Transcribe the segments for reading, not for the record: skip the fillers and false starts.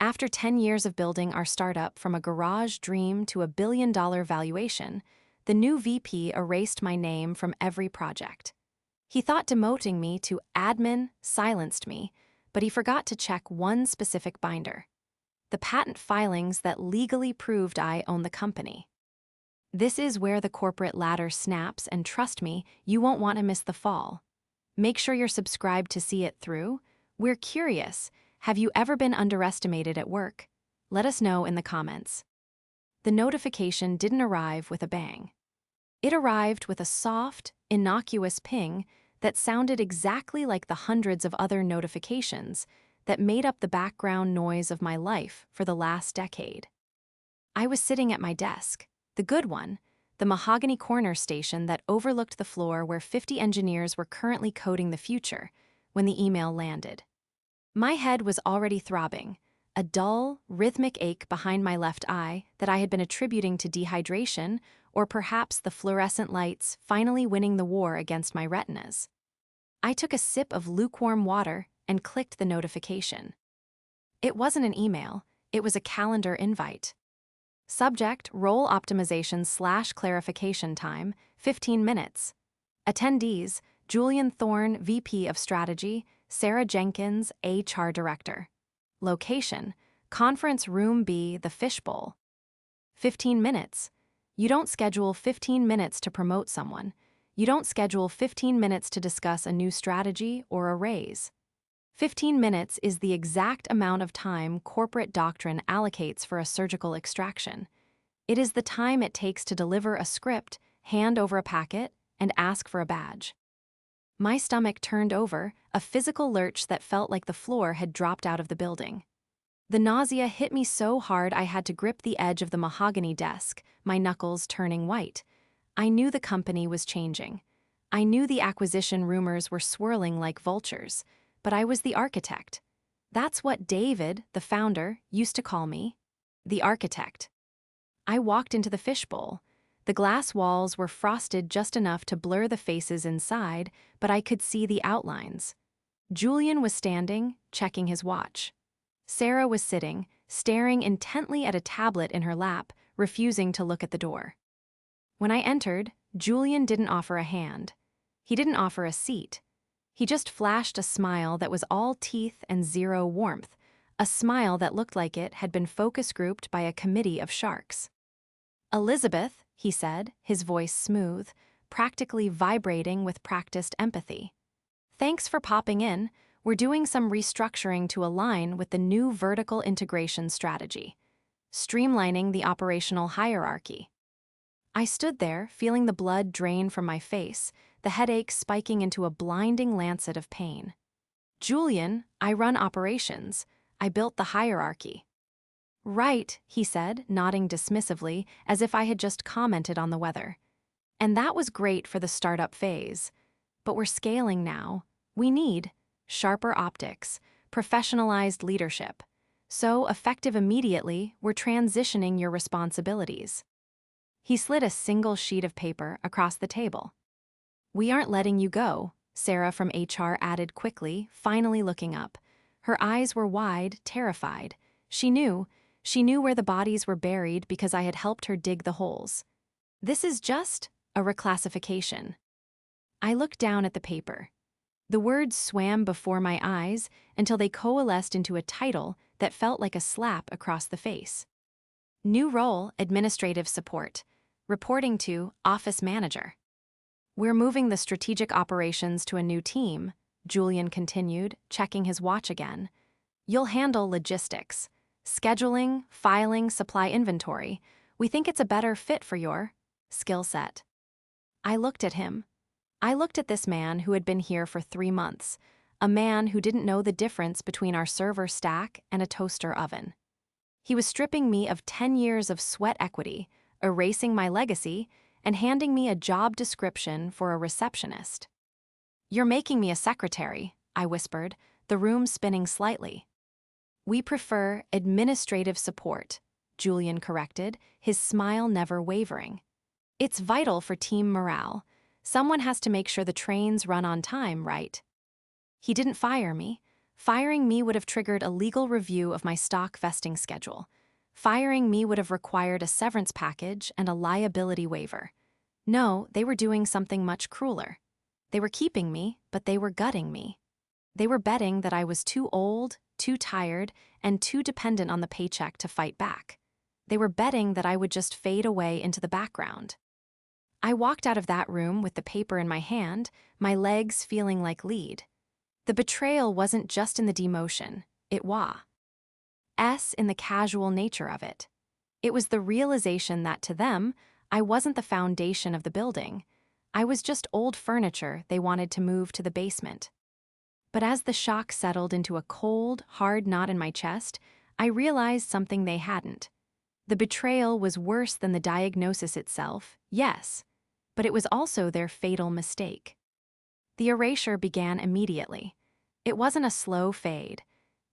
After 10 years of building our startup from a garage dream to a billion-dollar valuation, the new VP erased my name from every project. He thought demoting me to admin silenced me, but he forgot to check one specific binder: the patent filings that legally proved I own the company. This is where the corporate ladder snaps, and trust me, you won't want to miss the fall. Make sure you're subscribed to see it through. We're curious. Have you ever been underestimated at work? Let us know in the comments. The notification didn't arrive with a bang. It arrived with a soft, innocuous ping that sounded exactly like the hundreds of other notifications that made up the background noise of my life for the last decade. I was sitting at my desk, the good one, the mahogany corner station that overlooked the floor where 50 engineers were currently coding the future, when the email landed. My head was already throbbing, a dull, rhythmic ache behind my left eye that I had been attributing to dehydration or perhaps the fluorescent lights finally winning the war against my retinas. I took a sip of lukewarm water and clicked the notification. It wasn't an email, it was a calendar invite. Subject: role optimization / clarification time, 15 minutes. Attendees: Julian Thorne, VP of Strategy, Sarah Jenkins, HR Director. Location: Conference Room B, the Fishbowl. 15 minutes. You don't schedule 15 minutes to promote someone. You don't schedule 15 minutes to discuss a new strategy or a raise. 15 minutes is the exact amount of time corporate doctrine allocates for a surgical extraction. It is the time it takes to deliver a script, hand over a packet, and ask for a badge. My stomach turned over, a physical lurch that felt like the floor had dropped out of the building. The nausea hit me so hard I had to grip the edge of the mahogany desk, my knuckles turning white. I knew the company was changing. I knew the acquisition rumors were swirling like vultures. But I was the architect. That's what David, the founder, used to call me. The architect. I walked into the fishbowl. The glass walls were frosted just enough to blur the faces inside, but I could see the outlines. Julian was standing, checking his watch. Sarah was sitting, staring intently at a tablet in her lap, refusing to look at the door. When I entered, Julian didn't offer a hand. He didn't offer a seat. He just flashed a smile that was all teeth and zero warmth, a smile that looked like it had been focus grouped by a committee of sharks. "Elizabeth," he said, his voice smooth, practically vibrating with practiced empathy. "Thanks for popping in. We're doing some restructuring to align with the new vertical integration strategy, streamlining the operational hierarchy." I stood there, feeling the blood drain from my face, the headache spiking into a blinding lancet of pain. "Julian, I run operations. I built the hierarchy." "Right," he said, nodding dismissively, as if I had just commented on the weather. "And that was great for the startup phase. But we're scaling now. We need sharper optics, professionalized leadership. So, effective immediately, we're transitioning your responsibilities." He slid a single sheet of paper across the table. "We aren't letting you go," Sarah from HR added quickly, finally looking up. Her eyes were wide, terrified. She knew where the bodies were buried because I had helped her dig the holes. "This is just a reclassification." I looked down at the paper. The words swam before my eyes until they coalesced into a title that felt like a slap across the face. "New role, administrative support. Reporting to office manager." "We're moving the strategic operations to a new team," Julian continued, checking his watch again. "You'll handle logistics, scheduling, filing, supply inventory. We think it's a better fit for your skill set." I looked at him. I looked at this man who had been here for 3 months, a man who didn't know the difference between our server stack and a toaster oven. He was stripping me of 10 years of sweat equity, erasing my legacy, and handing me a job description for a receptionist. "You're making me a secretary," I whispered, the room spinning slightly. "We prefer administrative support," Julian corrected, his smile never wavering. "It's vital for team morale. Someone has to make sure the trains run on time, right?" He didn't fire me. Firing me would have triggered a legal review of my stock vesting schedule. Firing me would have required a severance package and a liability waiver. No, they were doing something much crueler. They were keeping me, but they were gutting me. They were betting that I was too old, too tired, and too dependent on the paycheck to fight back. They were betting that I would just fade away into the background. I walked out of that room with the paper in my hand, my legs feeling like lead. The betrayal wasn't just in the demotion, it was in the casual nature of it. It was the realization that to them, I wasn't the foundation of the building. I was just old furniture they wanted to move to the basement. But as the shock settled into a cold, hard knot in my chest, I realized something they hadn't. The betrayal was worse than the diagnosis itself, yes, but it was also their fatal mistake. The erasure began immediately. It wasn't a slow fade.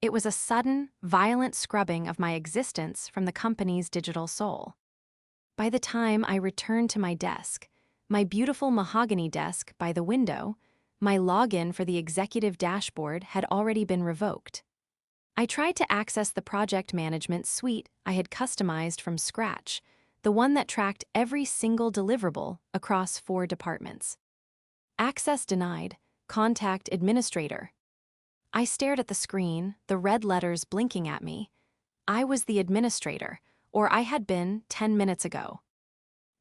It was a sudden, violent scrubbing of my existence from the company's digital soul. By the time I returned to my desk, my beautiful mahogany desk by the window, my login for the executive dashboard had already been revoked. I tried to access the project management suite I had customized from scratch, the one that tracked every single deliverable across 4 departments. Access denied. Contact administrator. I stared at the screen, the red letters blinking at me. I was the administrator, or I had been 10 minutes ago.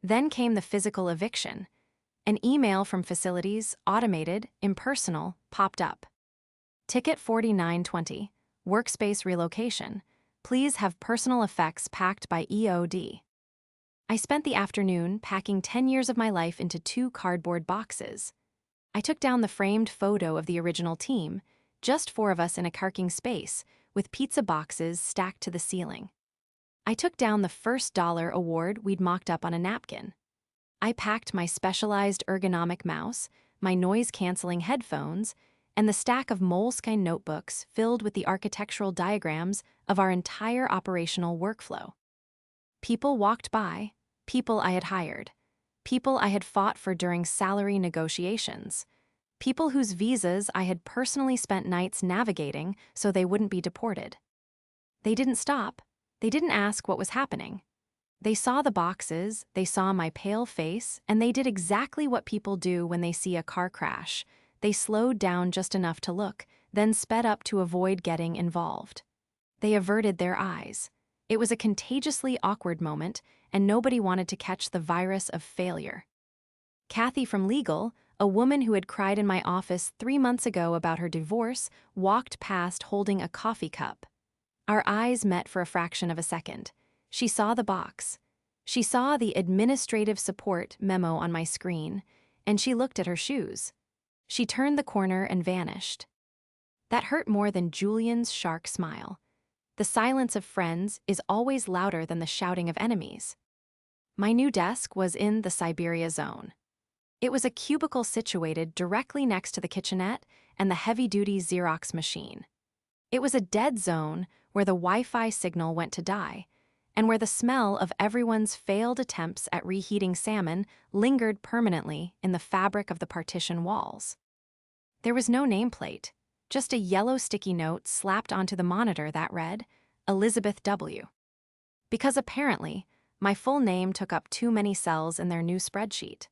Then came the physical eviction. An email from facilities, automated, impersonal, popped up. Ticket 4920, workspace relocation. Please have personal effects packed by EOD. I spent the afternoon packing 10 years of my life into 2 cardboard boxes. I took down the framed photo of the original team, just 4 of us in a parking space, with pizza boxes stacked to the ceiling. I took down the first dollar award we'd mocked up on a napkin. I packed my specialized ergonomic mouse, my noise-canceling headphones, and the stack of Moleskine notebooks filled with the architectural diagrams of our entire operational workflow. People walked by, people I had hired, people I had fought for during salary negotiations, people whose visas I had personally spent nights navigating so they wouldn't be deported. They didn't stop. They didn't ask what was happening. They saw the boxes, they saw my pale face, and they did exactly what people do when they see a car crash. They slowed down just enough to look, then sped up to avoid getting involved. They averted their eyes. It was a contagiously awkward moment, and nobody wanted to catch the virus of failure. Kathy from legal, a woman who had cried in my office 3 months ago about her divorce, walked past holding a coffee cup. Our eyes met for a fraction of a second. She saw the box. She saw the administrative support memo on my screen, and she looked at her shoes. She turned the corner and vanished. That hurt more than Julian's shark smile. The silence of friends is always louder than the shouting of enemies. My new desk was in the Siberia zone. It was a cubicle situated directly next to the kitchenette and the heavy-duty Xerox machine. It was a dead zone where the Wi-Fi signal went to die, and where the smell of everyone's failed attempts at reheating salmon lingered permanently in the fabric of the partition walls. There was no nameplate, just a yellow sticky note slapped onto the monitor that read, Elizabeth W. Because apparently, my full name took up too many cells in their new spreadsheet.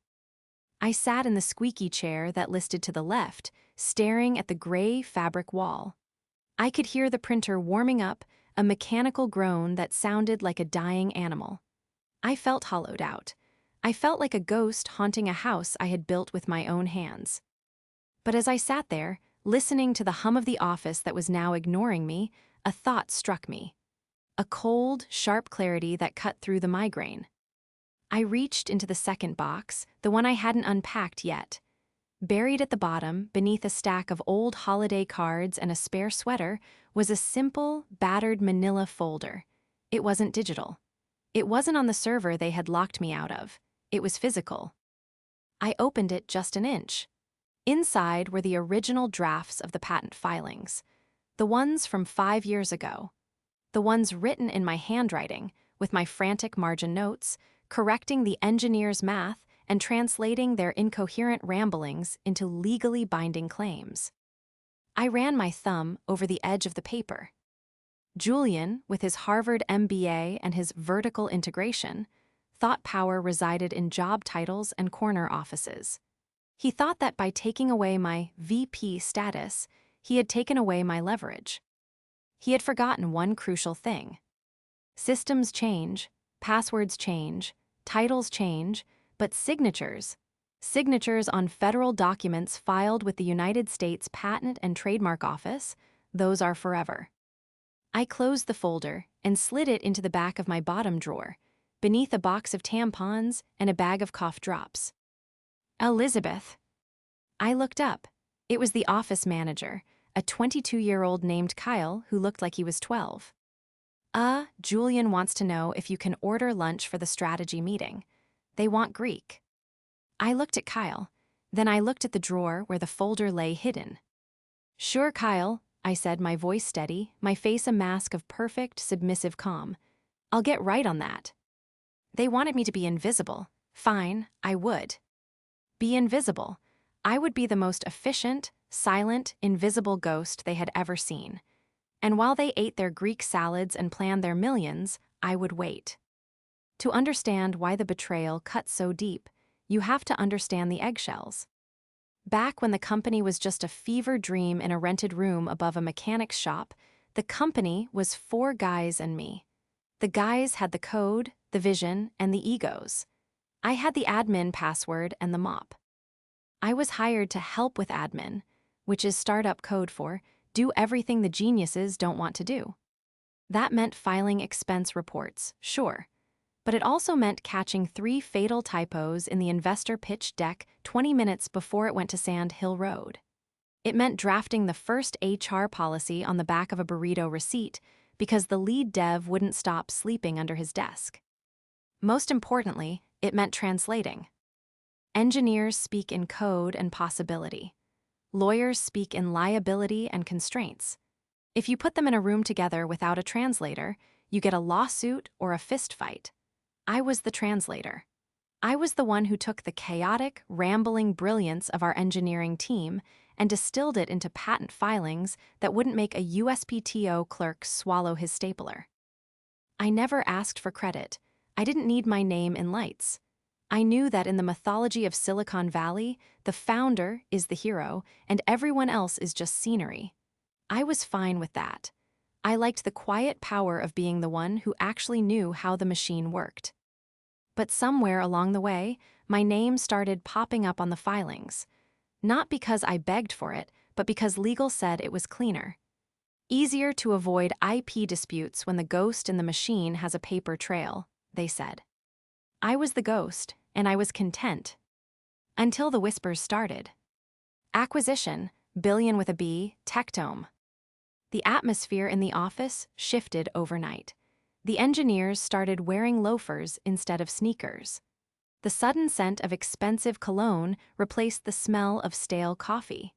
I sat in the squeaky chair that listed to the left, staring at the gray fabric wall. I could hear the printer warming up, a mechanical groan that sounded like a dying animal. I felt hollowed out. I felt like a ghost haunting a house I had built with my own hands. But as I sat there, listening to the hum of the office that was now ignoring me, a thought struck me. A cold, sharp clarity that cut through the migraine. I reached into the second box, the one I hadn't unpacked yet. Buried at the bottom, beneath a stack of old holiday cards and a spare sweater, was a simple, battered manila folder. It wasn't digital. It wasn't on the server they had locked me out of. It was physical. I opened it just an inch. Inside were the original drafts of the patent filings. The ones from 5 years ago. The ones written in my handwriting, with my frantic margin notes, correcting the engineer's math and translating their incoherent ramblings into legally binding claims. I ran my thumb over the edge of the paper. Julian, with his Harvard MBA and his vertical integration, thought power resided in job titles and corner offices. He thought that by taking away my VP status, he had taken away my leverage. He had forgotten one crucial thing. Systems change, passwords change, titles change, but signatures on federal documents filed with the United States Patent and Trademark Office, those are forever. I closed the folder and slid it into the back of my bottom drawer, beneath a box of tampons and a bag of cough drops. Elizabeth. I looked up. It was the office manager, a 22-year-old named Kyle who looked like he was 12. Julian wants to know if you can order lunch for the strategy meeting. They want Greek. I looked at Kyle. Then I looked at the drawer where the folder lay hidden. Sure, Kyle, I said, my voice steady, my face a mask of perfect, submissive calm. I'll get right on that. They wanted me to be invisible. Fine, I would. Be invisible. I would be the most efficient, silent, invisible ghost they had ever seen. And while they ate their Greek salads and planned their millions, I would wait. To understand why the betrayal cut so deep, you have to understand the eggshells. Back when the company was just a fever dream in a rented room above a mechanic's shop, the company was 4 guys and me. The guys had the code, the vision, and the egos. I had the admin password and the mop. I was hired to help with admin, which is startup code for do everything the geniuses don't want to do. That meant filing expense reports, sure. But it also meant catching 3 fatal typos in the investor pitch deck 20 minutes before it went to Sand Hill Road. It meant drafting the first HR policy on the back of a burrito receipt because the lead dev wouldn't stop sleeping under his desk. Most importantly, it meant translating. Engineers speak in code and possibility. Lawyers speak in liability and constraints. If you put them in a room together without a translator, you get a lawsuit or a fist fight. I was the translator. I was the one who took the chaotic, rambling brilliance of our engineering team and distilled it into patent filings that wouldn't make a USPTO clerk swallow his stapler. I never asked for credit. I didn't need my name in lights. I knew that in the mythology of Silicon Valley, the founder is the hero and everyone else is just scenery. I was fine with that. I liked the quiet power of being the one who actually knew how the machine worked. But somewhere along the way, my name started popping up on the filings. Not because I begged for it, but because legal said it was cleaner. Easier to avoid IP disputes when the ghost in the machine has a paper trail, they said. I was the ghost, and I was content. Until the whispers started. Acquisition, billion with a B, tectome. The atmosphere in the office shifted overnight. The engineers started wearing loafers instead of sneakers. The sudden scent of expensive cologne replaced the smell of stale coffee.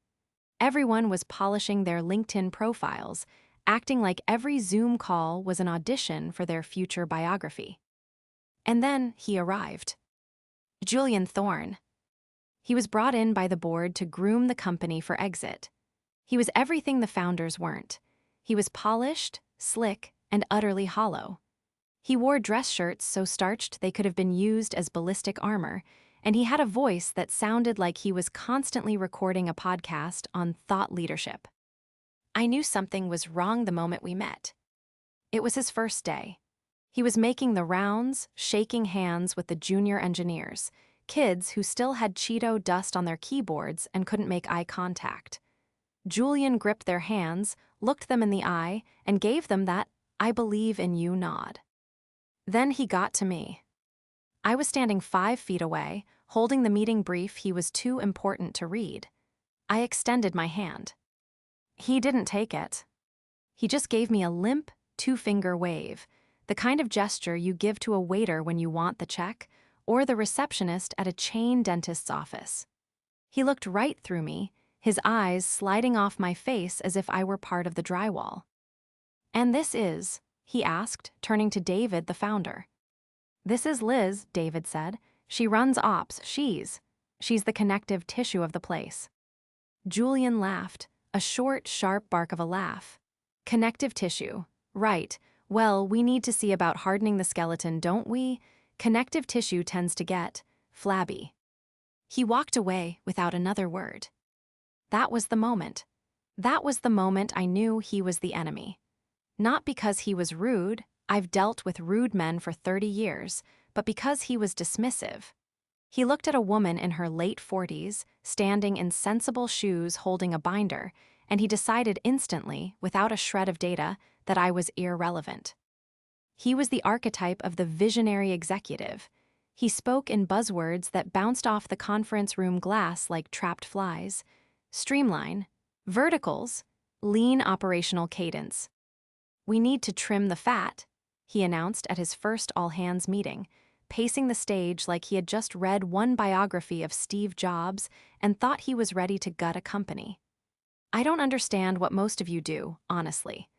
Everyone was polishing their LinkedIn profiles, acting like every Zoom call was an audition for their future biography. And then he arrived. Julian Thorne. He was brought in by the board to groom the company for exit. He was everything the founders weren't. He was polished, slick, and utterly hollow. He wore dress shirts so starched they could have been used as ballistic armor, and he had a voice that sounded like he was constantly recording a podcast on thought leadership. I knew something was wrong the moment we met. It was his first day. He was making the rounds, shaking hands with the junior engineers, kids who still had Cheeto dust on their keyboards and couldn't make eye contact. Julian gripped their hands, looked them in the eye, and gave them that "I believe in you" nod. Then he got to me. I was standing 5 feet away, holding the meeting brief he was too important to read. I extended my hand. He didn't take it. He just gave me a limp, 2-finger wave, the kind of gesture you give to a waiter when you want the check, or the receptionist at a chain dentist's office. He looked right through me, his eyes sliding off my face as if I were part of the drywall. "And this is?" he asked, turning to David, the founder. "This is Liz," David said. "She runs ops. She's the connective tissue of the place." Julian laughed, a short, sharp bark of a laugh. Connective tissue. Right. Well, we need to see about hardening the skeleton, don't we? Connective tissue tends to get flabby. He walked away without another word. That was the moment. That was the moment I knew he was the enemy. Not because he was rude, I've dealt with rude men for 30 years, but because he was dismissive. He looked at a woman in her late 40s, standing in sensible shoes holding a binder, and he decided instantly, without a shred of data, that I was irrelevant. He was the archetype of the visionary executive. He spoke in buzzwords that bounced off the conference room glass like trapped flies. Streamline, verticals, lean operational cadence. We need to trim the fat, he announced at his first all-hands meeting, pacing the stage like he had just read one biography of Steve Jobs and thought he was ready to gut a company. I don't understand what most of you do, honestly,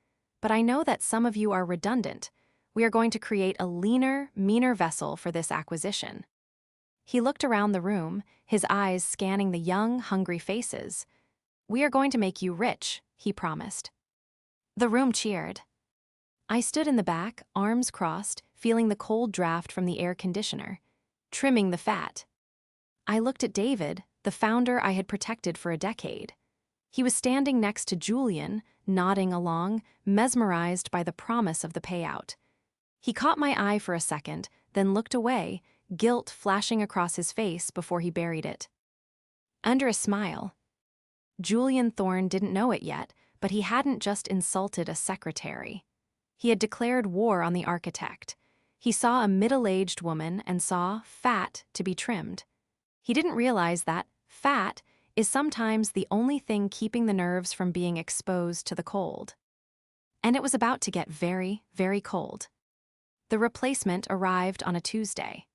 but I know that some of you are redundant. We are going to create a leaner, meaner vessel for this acquisition. He looked around the room, his eyes scanning the young, hungry faces. We are going to make you rich, he promised. The room cheered. I stood in the back, arms crossed, feeling the cold draft from the air conditioner, trimming the fat. I looked at David, the founder I had protected for a decade. He was standing next to Julian, nodding along, mesmerized by the promise of the payout. He caught my eye for a second, then looked away, guilt flashing across his face before he buried it. Under a smile. Julian Thorne didn't know it yet, but he hadn't just insulted a secretary. He had declared war on the architect. He saw a middle-aged woman and saw fat to be trimmed. He didn't realize that fat is sometimes the only thing keeping the nerves from being exposed to the cold. And it was about to get very, very cold. The replacement arrived on a Tuesday.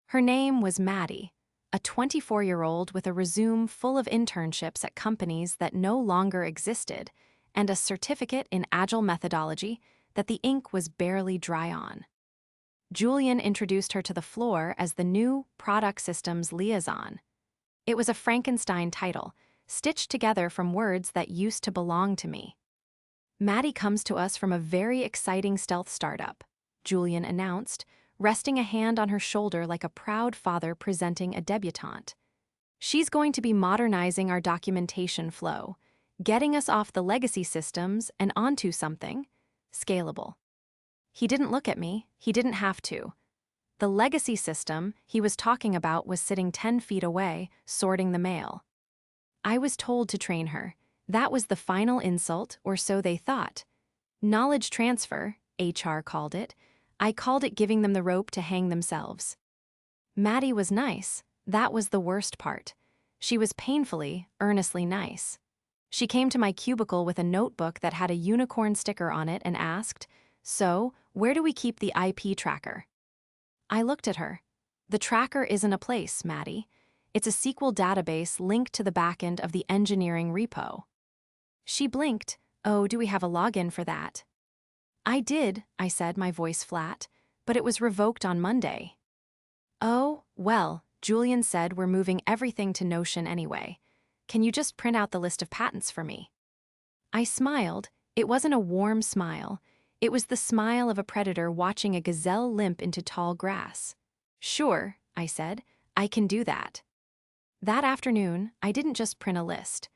Her name was Maddie, a 24-year-old with a resume full of internships at companies that no longer existed and a certificate in agile methodology that the ink was barely dry on. Julian introduced her to the floor as the new product systems liaison. It was a Frankenstein title, stitched together from words that used to belong to me. Maddie comes to us from a very exciting stealth startup, Julian announced, resting a hand on her shoulder like a proud father presenting a debutante. She's going to be modernizing our documentation flow, getting us off the legacy systems and onto something scalable. He didn't look at me, he didn't have to. The legacy system he was talking about was sitting 10 feet away, sorting the mail. I was told to train her. That was the final insult, or so they thought. Knowledge transfer, HR called it. I called it giving them the rope to hang themselves. Maddie was nice. That was the worst part. She was painfully, earnestly nice. She came to my cubicle with a notebook that had a unicorn sticker on it and asked, "So, where do we keep the IP tracker?" I looked at her. "The tracker isn't a place, Maddie. It's a SQL database linked to the backend of the engineering repo." She blinked. "Oh, do we have a login for that?" "I did," I said, my voice flat, "but it was revoked on Monday." "Oh, well," Julian said, "we're moving everything to Notion anyway. Can you just print out the list of patents for me?" I smiled. It wasn't a warm smile. It was the smile of a predator watching a gazelle limp into tall grass. "Sure," I said, "I can do that." That afternoon, I didn't just print a list.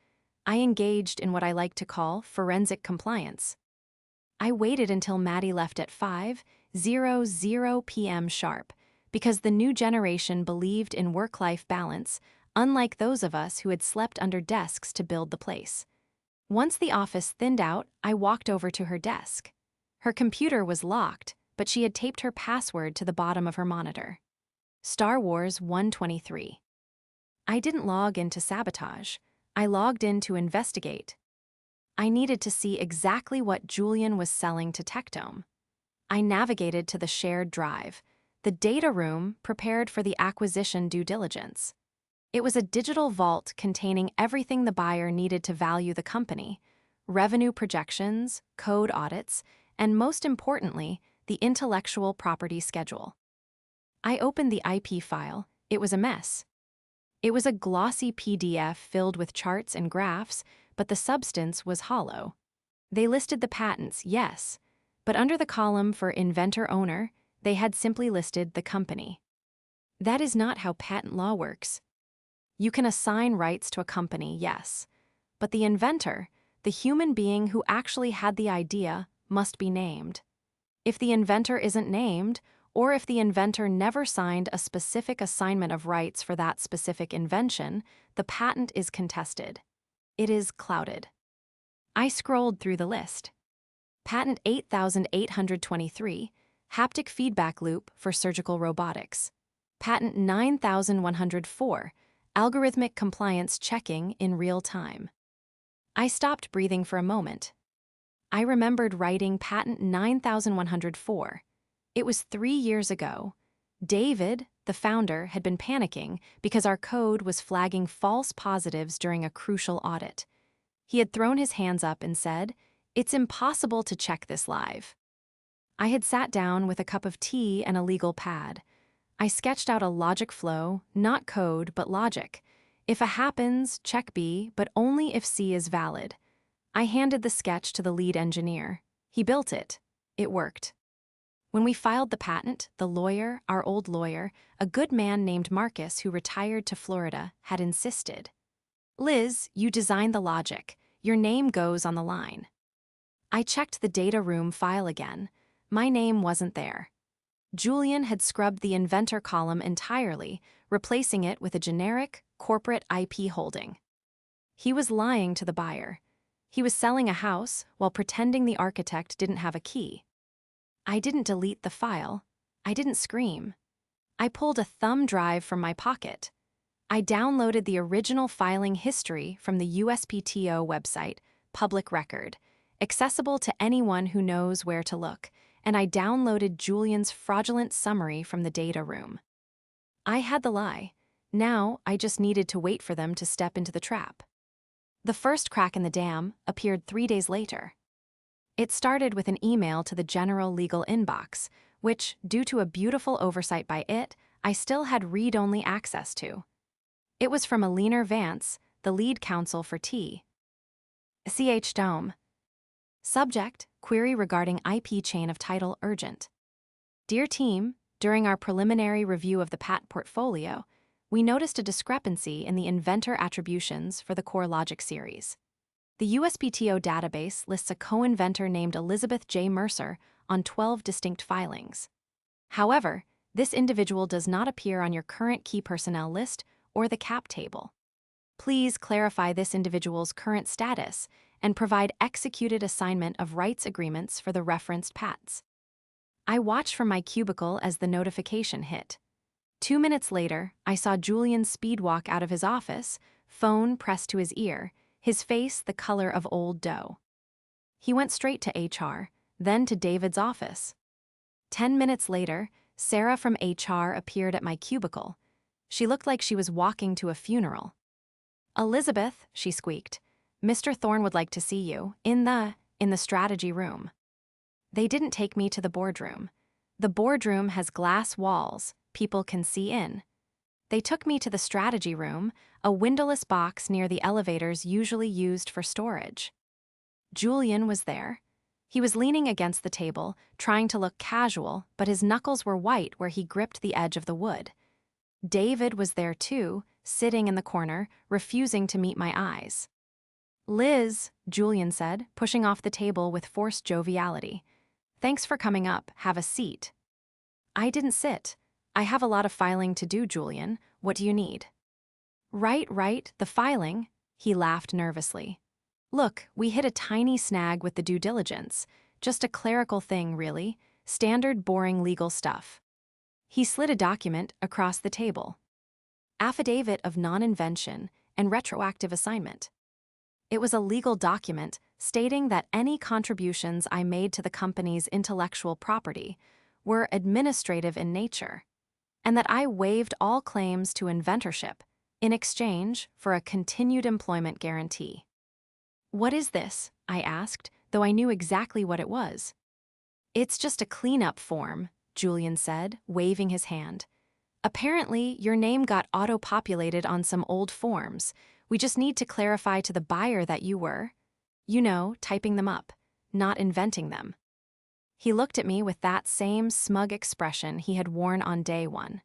I engaged in what I like to call forensic compliance. I waited until Maddie left at 5:00 p.m. sharp, because the new generation believed in work-life balance, unlike those of us who had slept under desks to build the place. Once the office thinned out, I walked over to her desk. Her computer was locked, but she had taped her password to the bottom of her monitor. Star Wars 123. I didn't log in to sabotage. I logged in to investigate. I needed to see exactly what Julian was selling to Tectome. I navigated to the shared drive, the data room prepared for the acquisition due diligence. It was a digital vault containing everything the buyer needed to value the company: revenue projections, code audits, and most importantly, the intellectual property schedule. I opened the IP file. It was a mess. It was a glossy PDF filled with charts and graphs, but the substance was hollow. They listed the patents, yes, but under the column for inventor-owner, they had simply listed the company. That is not how patent law works. You can assign rights to a company, yes, but the inventor, the human being who actually had the idea, must be named. If the inventor isn't named, or if the inventor never signed a specific assignment of rights for that specific invention, the patent is contested. It is clouded. I scrolled through the list. Patent 8823, haptic feedback loop for surgical robotics. Patent 9104, algorithmic compliance checking in real time. I stopped breathing for a moment. I remembered writing patent 9104. It was 3 years ago. David, the founder, had been panicking because our code was flagging false positives during a crucial audit. He had thrown his hands up and said, "It's impossible to check this live." I had sat down with a cup of tea and a legal pad. I sketched out a logic flow, not code, but logic. If A happens, check B, but only if C is valid. I handed the sketch to the lead engineer. He built it. It worked. When we filed the patent, the lawyer, our old lawyer, a good man named Marcus who retired to Florida, had insisted. "Liz, you designed the logic. Your name goes on the line." I checked the data room file again. My name wasn't there. Julian had scrubbed the inventor column entirely, replacing it with a generic, corporate IP holding. He was lying to the buyer. He was selling a house while pretending the architect didn't have a key. I didn't delete the file. I didn't scream. I pulled a thumb drive from my pocket. I downloaded the original filing history from the USPTO website, public record, accessible to anyone who knows where to look, and I downloaded Julian's fraudulent summary from the data room. I had the lie. Now I just needed to wait for them to step into the trap. The first crack in the dam appeared 3 days later. It started with an email to the general legal inbox, which, due to a beautiful oversight by it, I still had read-only access to. It was from Alina Vance, the lead counsel for T. CH Dome. Subject, query regarding IP chain of title urgent. Dear team, during our preliminary review of the patent portfolio, we noticed a discrepancy in the inventor attributions for the core logic series. The USPTO database lists a co-inventor named Elizabeth J. Mercer on 12 distinct filings. However, this individual does not appear on your current key personnel list or the cap table. Please clarify this individual's current status and provide executed assignment of rights agreements for the referenced patents. I watched from my cubicle as the notification hit. 2 minutes later, I saw Julian speedwalk out of his office, phone pressed to his ear, his face the color of old dough. He went straight to HR, then to David's office. 10 minutes later, Sarah from HR appeared at my cubicle. She looked like she was walking to a funeral. "Elizabeth," she squeaked, "Mr. Thorne would like to see you, in the strategy room." They didn't take me to the boardroom. The boardroom has glass walls, people can see in. They took me to the strategy room, a windowless box near the elevators usually used for storage. Julian was there. He was leaning against the table, trying to look casual, but his knuckles were white where he gripped the edge of the wood. David was there too, sitting in the corner, refusing to meet my eyes. "Liz," Julian said, pushing off the table with forced joviality. "Thanks for coming up, have a seat." I didn't sit. "I have a lot of filing to do, Julian. What do you need?" Right, the filing," he laughed nervously. "Look, we hit a tiny snag with the due diligence. Just a clerical thing, really. Standard boring legal stuff." He slid a document across the table. Affidavit of non-invention and retroactive assignment. It was a legal document stating that any contributions I made to the company's intellectual property were administrative in nature, and that I waived all claims to inventorship in exchange for a continued employment guarantee. "What is this?" I asked, though I knew exactly what it was. "It's just a cleanup form," Julian said, waving his hand. "Apparently, your name got auto-populated on some old forms. We just need to clarify to the buyer that you were, typing them up, not inventing them." He looked at me with that same smug expression he had worn on day one.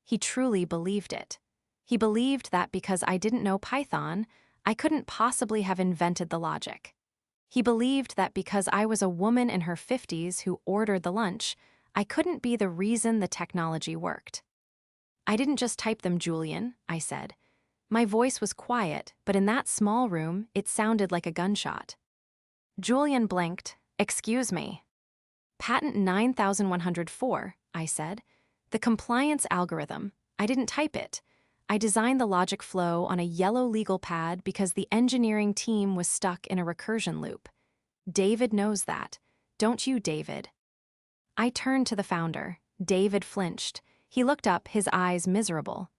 He truly believed it. He believed that because I didn't know Python, I couldn't possibly have invented the logic. He believed that because I was a woman in her 50s who ordered the lunch, I couldn't be the reason the technology worked. "I didn't just type them, Julian," I said. My voice was quiet, but in that small room, it sounded like a gunshot. Julian blinked. "Excuse me." "Patent 9104, I said. "The compliance algorithm. I didn't type it. I designed the logic flow on a yellow legal pad because the engineering team was stuck in a recursion loop. David knows that. Don't you, David?" I turned to the founder. David flinched. He looked up, his eyes miserable.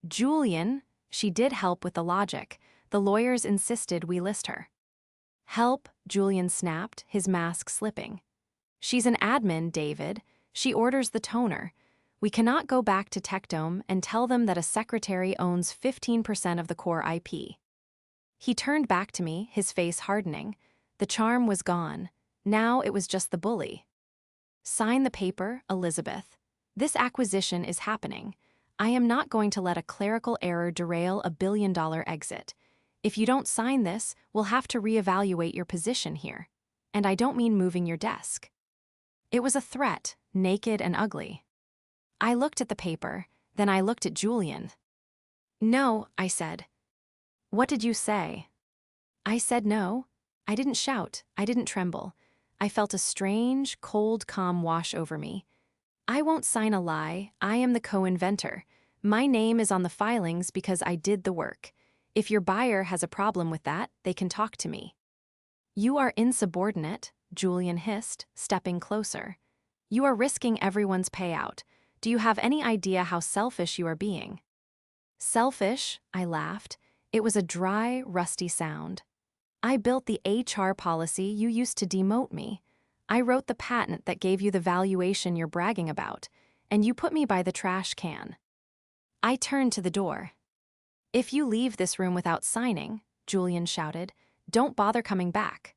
"Julian, she did help with the logic. The lawyers insisted we list her." "Help," Julian snapped, his mask slipping. "She's an admin, David. She orders the toner. We cannot go back to Tectome and tell them that a secretary owns 15% of the core IP." He turned back to me, his face hardening. The charm was gone. Now it was just the bully. "Sign the paper, Elizabeth. This acquisition is happening. I am not going to let a clerical error derail a billion-dollar exit. If you don't sign this, we'll have to reevaluate your position here. And I don't mean moving your desk." It was a threat, naked and ugly. I looked at the paper, then I looked at Julian. "No," I said. "What did you say?" I said no. I didn't shout, I didn't tremble. I felt a strange, cold calm wash over me. "I won't sign a lie. I am the co-inventor. My name is on the filings because I did the work. If your buyer has a problem with that, they can talk to me." "You are insubordinate," Julian hissed, stepping closer. "You are risking everyone's payout. Do you have any idea how selfish you are being?" "Selfish?" I laughed. It was a dry, rusty sound. "I built the HR policy you used to demote me. I wrote the patent that gave you the valuation you're bragging about, and you put me by the trash can." I turned to the door. "If you leave this room without signing," Julian shouted, "don't bother coming back."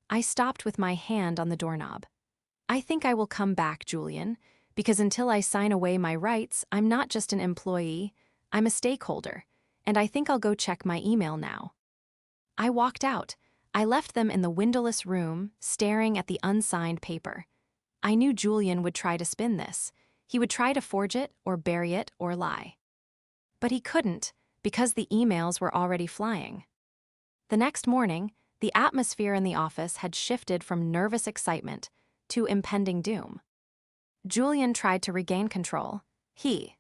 I stopped with my hand on the doorknob. "I think I will come back, Julian, because until I sign away my rights, I'm not just an employee, I'm a stakeholder, and I think I'll go check my email now." I walked out. I left them in the windowless room, staring at the unsigned paper. I knew Julian would try to spin this. He would try to forge it, or bury it, or lie. But he couldn't, because the emails were already flying. The next morning, the atmosphere in the office had shifted from nervous excitement to impending doom. Julian tried to regain control. He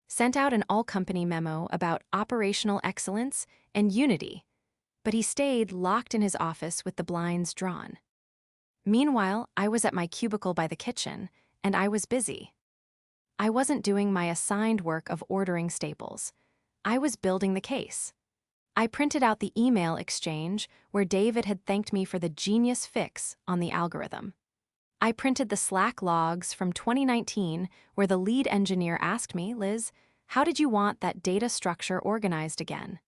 sent out an all-company memo about operational excellence and unity, but he stayed locked in his office with the blinds drawn. Meanwhile, I was at my cubicle by the kitchen, and I was busy. I wasn't doing my assigned work of ordering staples. I was building the case. I printed out the email exchange where David had thanked me for the genius fix on the algorithm. I printed the Slack logs from 2019 where the lead engineer asked me, "Liz, how did you want that data structure organized again?"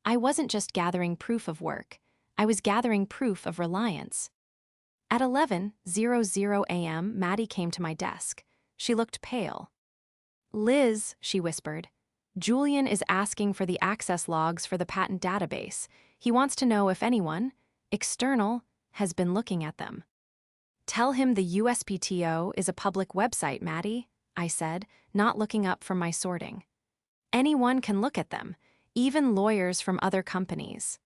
I wasn't just gathering proof of work. I was gathering proof of reliance. At 11:00 a.m., Maddie came to my desk. She looked pale. "Liz," she whispered, "Julian is asking for the access logs for the patent database. He wants to know if anyone, external, has been looking at them." "Tell him the USPTO is a public website, Maddie," I said, not looking up from my sorting. "Anyone can look at them, even lawyers from other companies."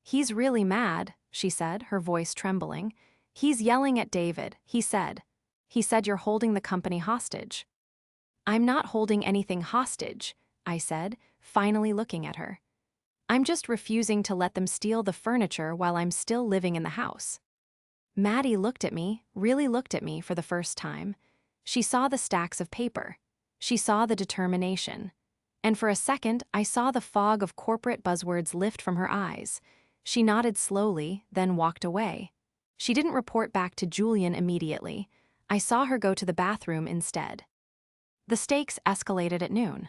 "He's really mad," she said, her voice trembling. "He's yelling at David, he said. He said you're holding the company hostage." "I'm not holding anything hostage," I said, finally looking at her. "I'm just refusing to let them steal the furniture while I'm still living in the house." Maddie looked at me, really looked at me for the first time. She saw the stacks of paper. She saw the determination. And for a second, I saw the fog of corporate buzzwords lift from her eyes. She nodded slowly, then walked away. She didn't report back to Julian immediately. I saw her go to the bathroom instead. The stakes escalated at noon.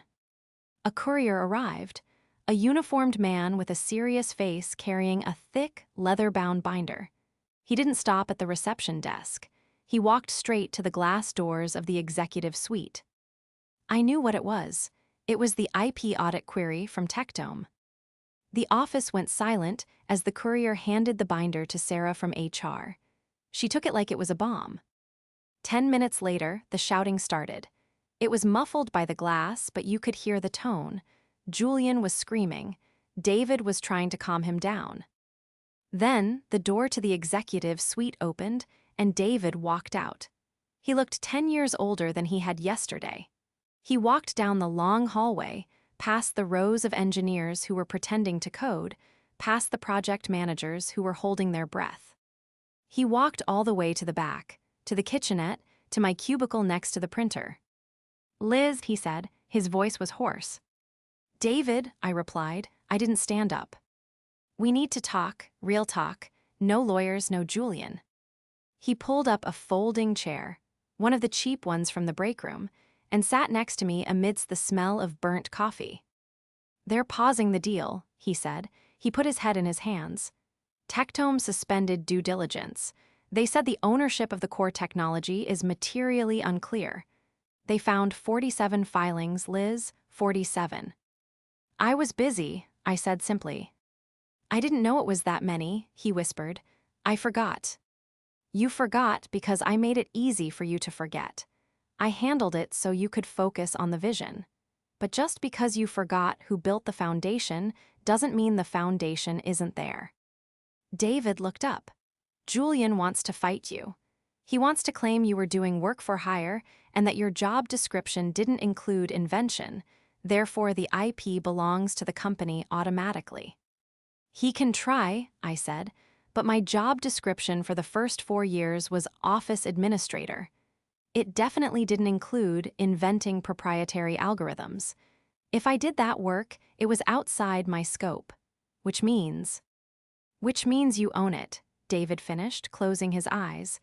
A courier arrived. A uniformed man with a serious face carrying a thick, leather-bound binder. He didn't stop at the reception desk. He walked straight to the glass doors of the executive suite. I knew what it was. It was the IP audit query from Tectome. The office went silent as the courier handed the binder to Sarah from HR. She took it like it was a bomb. 10 minutes later, the shouting started. It was muffled by the glass, but you could hear the tone. Julian was screaming. David was trying to calm him down. Then, the door to the executive suite opened, and David walked out. He looked 10 years older than he had yesterday. He walked down the long hallway, past the rows of engineers who were pretending to code, past the project managers who were holding their breath. He walked all the way to the back, to the kitchenette, to my cubicle next to the printer. "Liz," he said, his voice was hoarse. "David," I replied. I didn't stand up. "We need to talk, real talk. No lawyers, no Julian." He pulled up a folding chair, one of the cheap ones from the break room, and sat next to me amidst the smell of burnt coffee. "They're pausing the deal," he said. He put his head in his hands. "Tectome suspended due diligence. They said the ownership of the core technology is materially unclear. They found 47 filings, Liz, 47. "I was busy," I said simply. "I didn't know it was that many," he whispered. "I forgot." "You forgot because I made it easy for you to forget. I handled it so you could focus on the vision. But just because you forgot who built the foundation doesn't mean the foundation isn't there." David looked up. "Julian wants to fight you. He wants to claim you were doing work for hire and that your job description didn't include invention, therefore the IP belongs to the company automatically." "He can try," I said, "but my job description for the first 4 years was office administrator. It definitely didn't include inventing proprietary algorithms. If I did that work, it was outside my scope. Which means you own it," David finished, closing his eyes.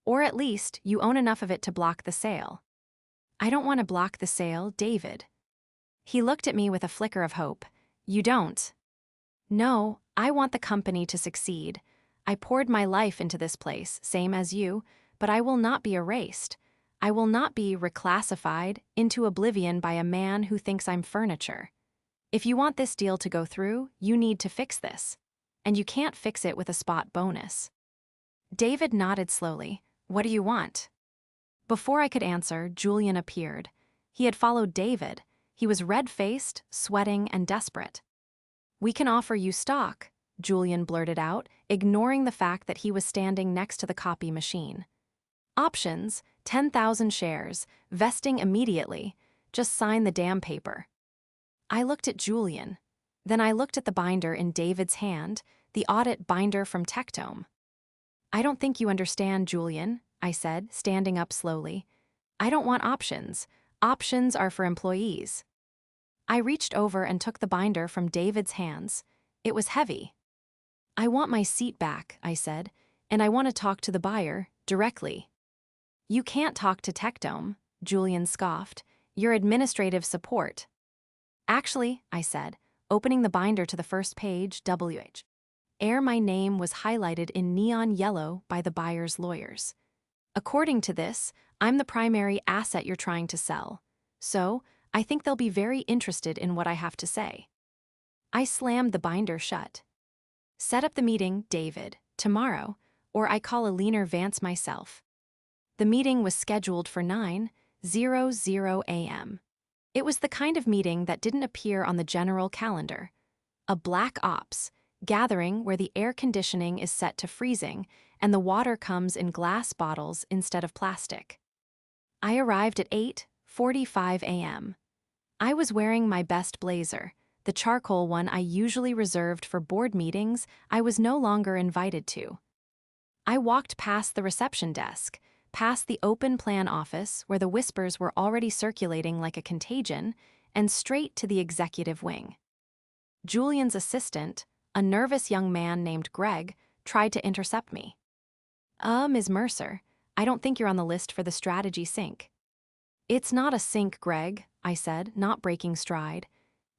"Or at least, you own enough of it to block the sale." "I don't want to block the sale, David." He looked at me with a flicker of hope. "You don't?" "No, I want the company to succeed. I poured my life into this place, same as you, but I will not be erased. I will not be reclassified into oblivion by a man who thinks I'm furniture. If you want this deal to go through, you need to fix this. And you can't fix it with a spot bonus." David nodded slowly. "What do you want?" Before I could answer, Julian appeared. He had followed David. He was red-faced, sweating, and desperate. "We can offer you stock," Julian blurted out, ignoring the fact that he was standing next to the copy machine. "Options, 10,000 shares, vesting immediately. Just sign the damn paper." I looked at Julian. Then I looked at the binder in David's hand, the audit binder from Tectome. "I don't think you understand, Julian," I said, standing up slowly. "I don't want options. Options are for employees." I reached over and took the binder from David's hands. It was heavy. "I want my seat back," I said, "and I want to talk to the buyer, directly." "You can't talk to Tectome," Julian scoffed. "You're administrative support." "Actually," I said, opening the binder to the first page, my name was highlighted in neon yellow by the buyer's lawyers. "According to this, I'm the primary asset you're trying to sell. So, I think they'll be very interested in what I have to say." I slammed the binder shut. "Set up the meeting, David, tomorrow, or I call a leaner Vance myself." The meeting was scheduled for 9:00 a.m. It was the kind of meeting that didn't appear on the general calendar. A black ops gathering where the air conditioning is set to freezing and the water comes in glass bottles instead of plastic. I arrived at 8:45 a.m. I was wearing my best blazer, the charcoal one I usually reserved for board meetings I was no longer invited to. I walked past the reception desk, past the open plan office where the whispers were already circulating like a contagion, and straight to the executive wing. Julian's assistant, a nervous young man named Greg, tried to intercept me. Ms. Mercer, I don't think you're on the list for the strategy sync." "It's not a sync, Greg," I said, not breaking stride.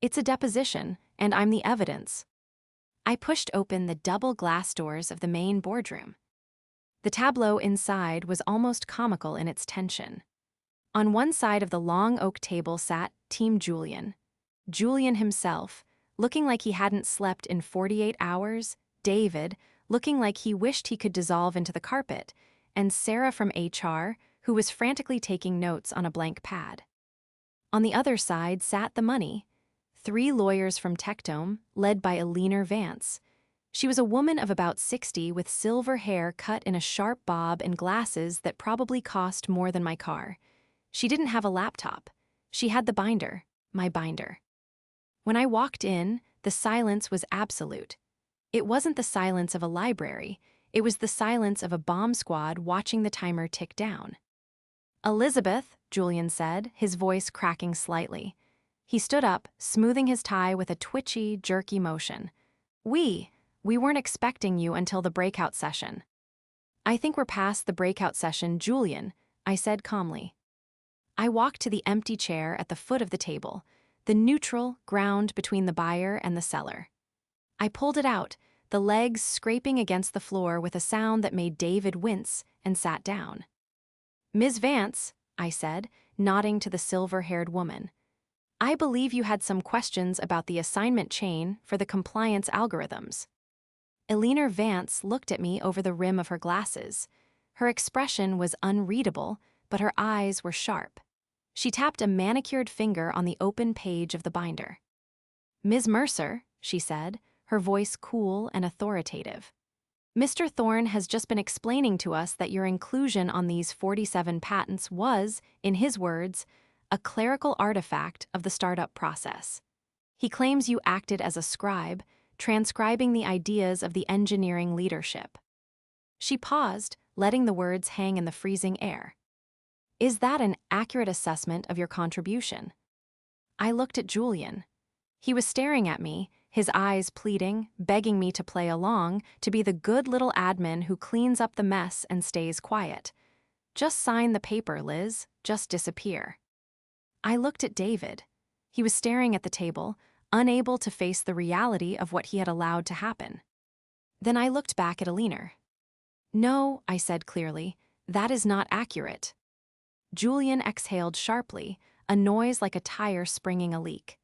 "It's a deposition, and I'm the evidence. I pushed open the double glass doors of the main boardroom. The tableau inside was almost comical in its tension. On one side of the long oak table sat Team Julian. Julian himself, looking like he hadn't slept in 48 hours, David, looking like he wished he could dissolve into the carpet, and Sarah from HR, who was frantically taking notes on a blank pad. On the other side sat the money, 3 lawyers from Tectome, led by Eleanor Vance. She was a woman of about 60 with silver hair cut in a sharp bob and glasses that probably cost more than my car. She didn't have a laptop. She had the binder, my binder. When I walked in, the silence was absolute. It wasn't the silence of a library. It was the silence of a bomb squad watching the timer tick down. "Elizabeth," Julian said, his voice cracking slightly. He stood up, smoothing his tie with a twitchy, jerky motion. We weren't expecting you until the breakout session." "I think we're past the breakout session, Julian," I said calmly. I walked to the empty chair at the foot of the table, the neutral ground between the buyer and the seller. I pulled it out, the legs scraping against the floor with a sound that made David wince, and sat down. "Ms. Vance," I said, nodding to the silver-haired woman, "I believe you had some questions about the assignment chain for the compliance algorithms." Eleanor Vance looked at me over the rim of her glasses. Her expression was unreadable, but her eyes were sharp. She tapped a manicured finger on the open page of the binder. "Ms. Mercer," she said, her voice cool and authoritative, "Mr. Thorne has just been explaining to us that your inclusion on these 47 patents was, in his words, a clerical artifact of the startup process. He claims you acted as a scribe, transcribing the ideas of the engineering leadership." She paused, letting the words hang in the freezing air. "Is that an accurate assessment of your contribution?" I looked at Julian. He was staring at me, his eyes pleading, begging me to play along, to be the good little admin who cleans up the mess and stays quiet. "Just sign the paper, Liz. Just disappear." I looked at David. He was staring at the table, unable to face the reality of what he had allowed to happen. Then I looked back at Eleanor. "No," I said clearly, "that is not accurate." Julian exhaled sharply, a noise like a tire springing a leak.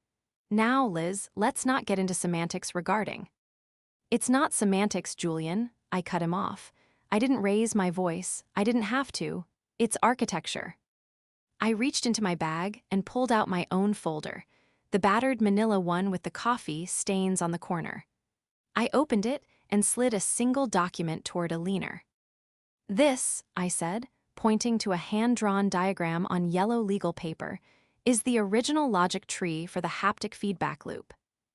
"Now, Liz, let's not get into semantics regarding." "It's not semantics, Julian," I cut him off. "I didn't raise my voice. I didn't have to. It's architecture." I reached into my bag and pulled out my own folder, the battered manila one with the coffee stains on the corner. I opened it and slid a single document toward Eleanor. "This," I said, pointing to a hand-drawn diagram on yellow legal paper, "is the original logic tree for the haptic feedback loop,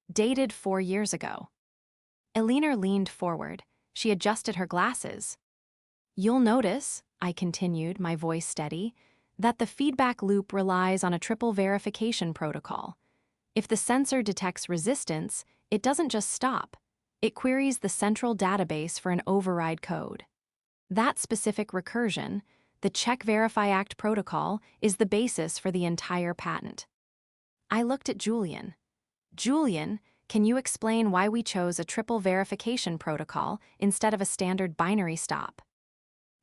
dated 4 years ago." Eleanor leaned forward. She adjusted her glasses. "You'll notice," I continued, my voice steady, "that the feedback loop relies on a triple verification protocol. If the sensor detects resistance, it doesn't just stop. It queries the central database for an override code. That specific recursion, the Check Verify Act protocol, is the basis for the entire patent." I looked at Julian. "Julian, can you explain why we chose a triple verification protocol instead of a standard binary stop?"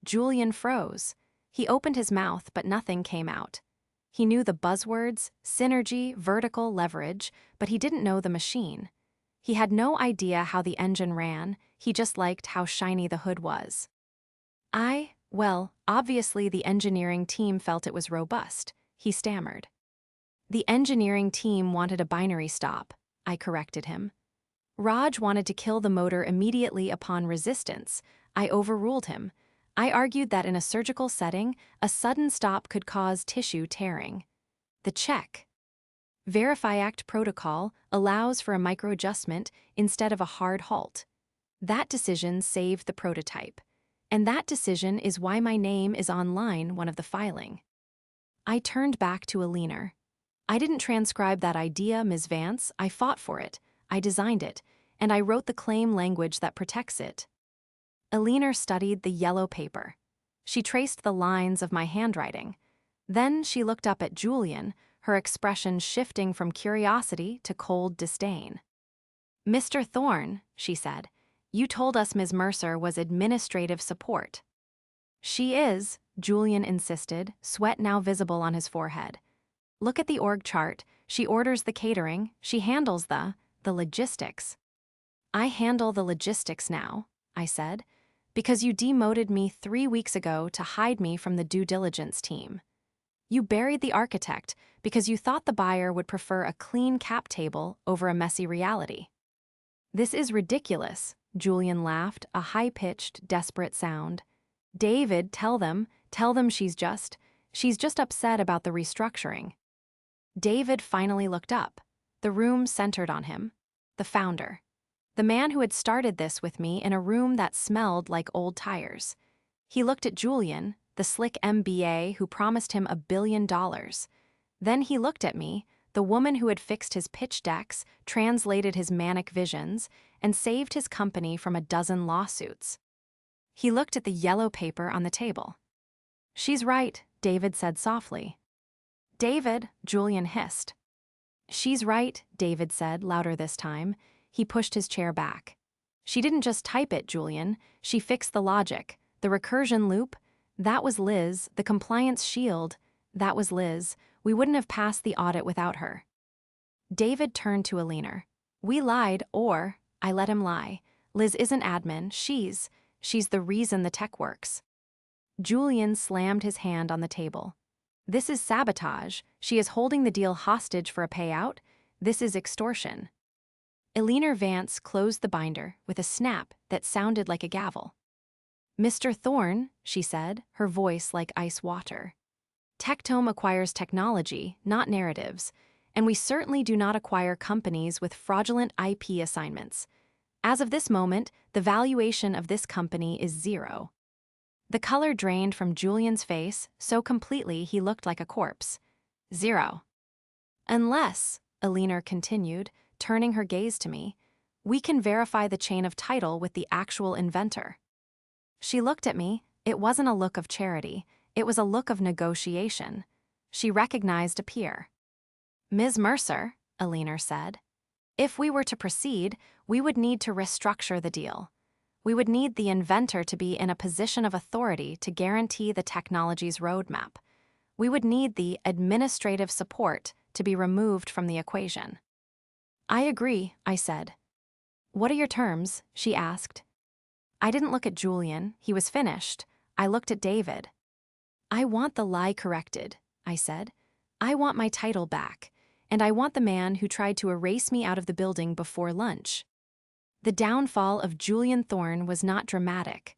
Julian froze. He opened his mouth, but nothing came out. He knew the buzzwords, synergy, vertical leverage, but he didn't know the machine. He had no idea how the engine ran, he just liked how shiny the hood was. Well, obviously the engineering team felt it was robust," he stammered. "The engineering team wanted a binary stop," I corrected him. "Raj wanted to kill the motor immediately upon resistance. I overruled him. I argued that in a surgical setting, a sudden stop could cause tissue tearing. The Check Verify Act protocol allows for a microadjustment instead of a hard halt. That decision saved the prototype. And that decision is why my name is on line one of the filing." I turned back to Eleanor. "I didn't transcribe that idea, Ms. Vance. I fought for it. I designed it. And I wrote the claim language that protects it." Eleanor studied the yellow paper. She traced the lines of my handwriting. Then she looked up at Julian, her expression shifting from curiosity to cold disdain. Mr. Thorne, she said, you told us Ms. Mercer was administrative support. She is, Julian insisted, sweat now visible on his forehead. Look at the org chart. She orders the catering. She handles the logistics. I handle the logistics now, I said, because you demoted me 3 weeks ago to hide me from the due diligence team. You buried the architect because you thought the buyer would prefer a clean cap table over a messy reality. This is ridiculous, Julian laughed, a high-pitched, desperate sound. David, tell them she's just upset about the restructuring. David finally looked up. The room centered on him. The founder. The man who had started this with me in a room that smelled like old tires. He looked at Julian, the slick MBA who promised him $1 billion. Then he looked at me, the woman who had fixed his pitch decks, translated his manic visions, and saved his company from a dozen lawsuits. He looked at the yellow paper on the table. She's right, David said softly. David, Julian hissed. She's right, David said, louder this time. He pushed his chair back. She didn't just type it, Julian. She fixed the logic, the recursion loop. That was Liz, the compliance shield. That was Liz. We wouldn't have passed the audit without her. David turned to Alina. We lied, or I let him lie. Liz isn't admin. She's the reason the tech works. Julian slammed his hand on the table. This is sabotage. She is holding the deal hostage for a payout. This is extortion. Alina Vance closed the binder with a snap that sounded like a gavel. Mr. Thorne, she said, her voice like ice water. Tectome acquires technology, not narratives, and we certainly do not acquire companies with fraudulent IP assignments. As of this moment, the valuation of this company is 0. The color drained from Julian's face so completely he looked like a corpse. 0. Unless, Alina continued, turning her gaze to me, we can verify the chain of title with the actual inventor. She looked at me. It wasn't a look of charity. It was a look of negotiation. She recognized a peer. Ms. Mercer, Alina said, if we were to proceed, we would need to restructure the deal. We would need the inventor to be in a position of authority to guarantee the technology's roadmap. We would need the administrative support to be removed from the equation. I agree, I said. What are your terms? She asked. I didn't look at Julian. He was finished. I looked at David. I want the lie corrected, I said. I want my title back, and I want the man who tried to erase me out of the building before lunch. The downfall of Julian Thorne was not dramatic.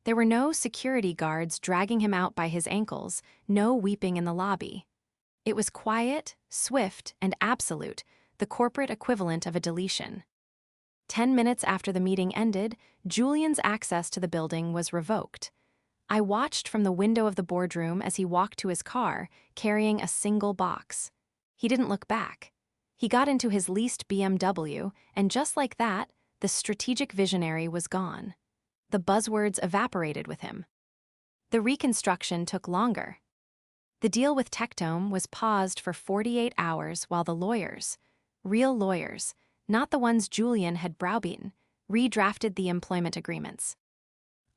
There were no security guards dragging him out by his ankles, no weeping in the lobby. It was quiet, swift, and absolute, the corporate equivalent of a deletion. 10 minutes after the meeting ended, Julian's access to the building was revoked. I watched from the window of the boardroom as he walked to his car, carrying a single box. He didn't look back. He got into his leased BMW, and just like that, the strategic visionary was gone. The buzzwords evaporated with him. The reconstruction took longer. The deal with Tectome was paused for 48 hours while the lawyers, real lawyers, not the ones Julian had browbeaten, redrafted the employment agreements.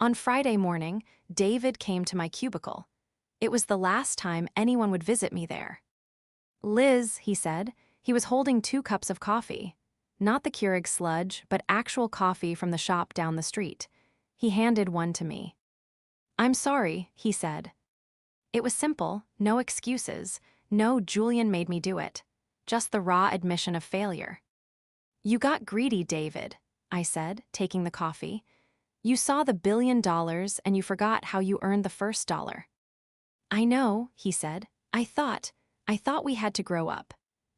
On Friday morning, David came to my cubicle. It was the last time anyone would visit me there. Liz, he said. He was holding 2 cups of coffee. Not the Keurig sludge, but actual coffee from the shop down the street. He handed one to me. I'm sorry, he said. It was simple, no excuses, no Julian made me do it. Just the raw admission of failure. You got greedy, David, I said, taking the coffee. You saw the $1 billion and you forgot how you earned the first dollar. I know, he said. I thought we had to grow up.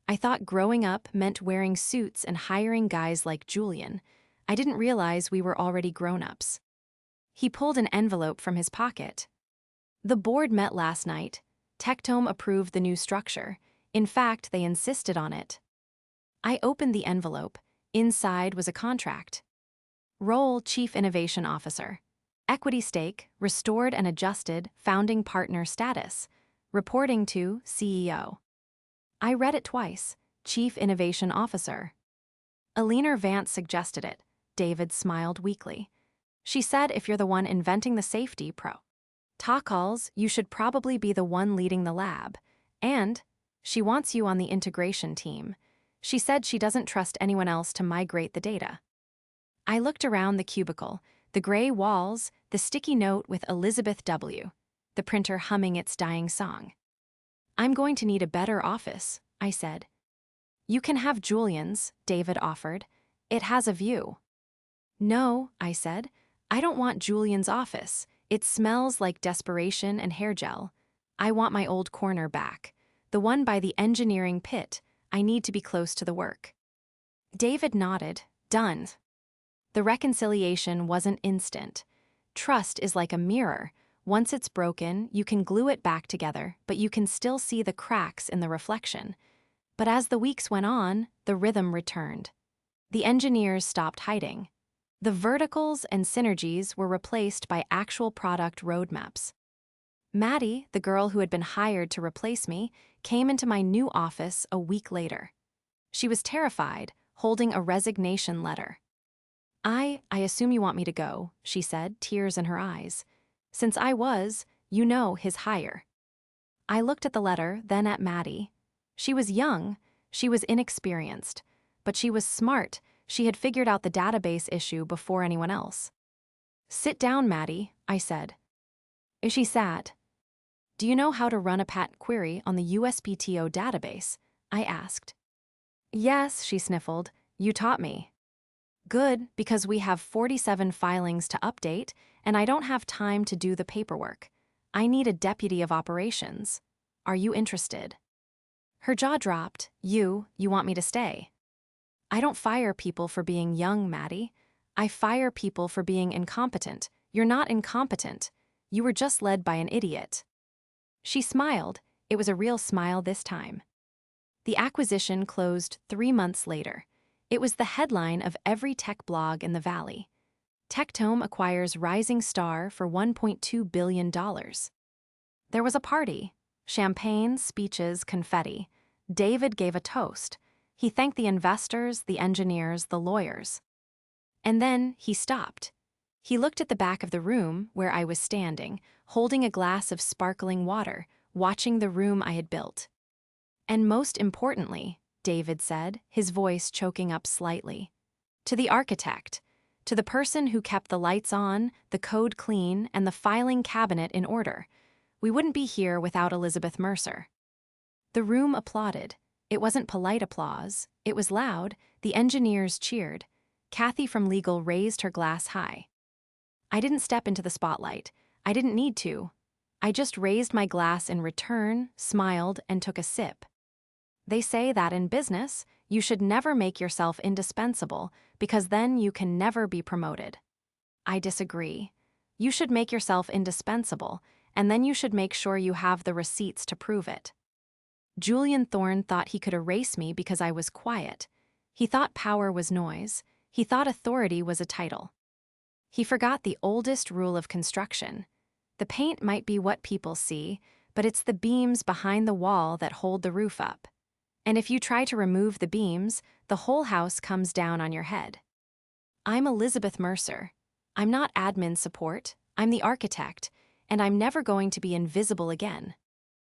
I thought growing up meant wearing suits and hiring guys like Julian. I didn't realize we were already grown-ups. He pulled an envelope from his pocket. The board met last night. Tectome approved the new structure. In fact, they insisted on it. I opened the envelope. Inside was a contract. Role Chief Innovation Officer. Equity stake, restored and adjusted, founding partner status. Reporting to CEO. I read it twice. Chief Innovation Officer. Alina Vance suggested it. David smiled weakly. She said if you're the one inventing the safety protocols, you should probably be the one leading the lab. And she wants you on the integration team. She said she doesn't trust anyone else to migrate the data. I looked around the cubicle, the gray walls, the sticky note with Elizabeth W., the printer humming its dying song. I'm going to need a better office, I said. You can have Julian's, David offered. It has a view. No, I said. I don't want Julian's office. It smells like desperation and hair gel. I want my old corner back. The one by the engineering pit. I need to be close to the work. David nodded. Done. The reconciliation wasn't instant. Trust is like a mirror. Once it's broken, you can glue it back together, but you can still see the cracks in the reflection. But as the weeks went on, the rhythm returned. The engineers stopped hiding. The verticals and synergies were replaced by actual product roadmaps. Maddie, the girl who had been hired to replace me, came into my new office a week later. She was terrified, holding a resignation letter. I assume you want me to go, she said, tears in her eyes. Since I was, his hire. I looked at the letter, then at Maddie. She was young, she was inexperienced, but she was smart. She had figured out the database issue before anyone else. Sit down, Maddie, I said. She sat. Do you know how to run a pat query on the USPTO database? I asked. Yes, she sniffled. You taught me. Good, because we have 47 filings to update, and I don't have time to do the paperwork. I need a deputy of operations. Are you interested? Her jaw dropped. You want me to stay? I don't fire people for being young, Maddie. I fire people for being incompetent. You're not incompetent. You were just led by an idiot. She smiled. It was a real smile this time. The acquisition closed 3 months later. It was the headline of every tech blog in the Valley. Tectome acquires rising star for $1.2 billion. There was a party. Champagne, speeches, confetti. David gave a toast. He thanked the investors, the engineers, the lawyers. And then he stopped. He looked at the back of the room where I was standing, holding a glass of sparkling water, watching the room I had built. And most importantly, David said, his voice choking up slightly, to the architect, to the person who kept the lights on, the code clean, and the filing cabinet in order. We wouldn't be here without Elizabeth Mercer. The room applauded. It wasn't polite applause. It was loud. The engineers cheered. Kathy from legal raised her glass high. I didn't step into the spotlight. I didn't need to. I just raised my glass in return, smiled, and took a sip. They say that in business, you should never make yourself indispensable because then you can never be promoted. I disagree. You should make yourself indispensable, and then you should make sure you have the receipts to prove it. Julian Thorne thought he could erase me because I was quiet. He thought power was noise. He thought authority was a title. He forgot the oldest rule of construction. The paint might be what people see, but it's the beams behind the wall that hold the roof up. And if you try to remove the beams, the whole house comes down on your head. I'm Elizabeth Mercer. I'm not admin support. I'm the architect, and I'm never going to be invisible again.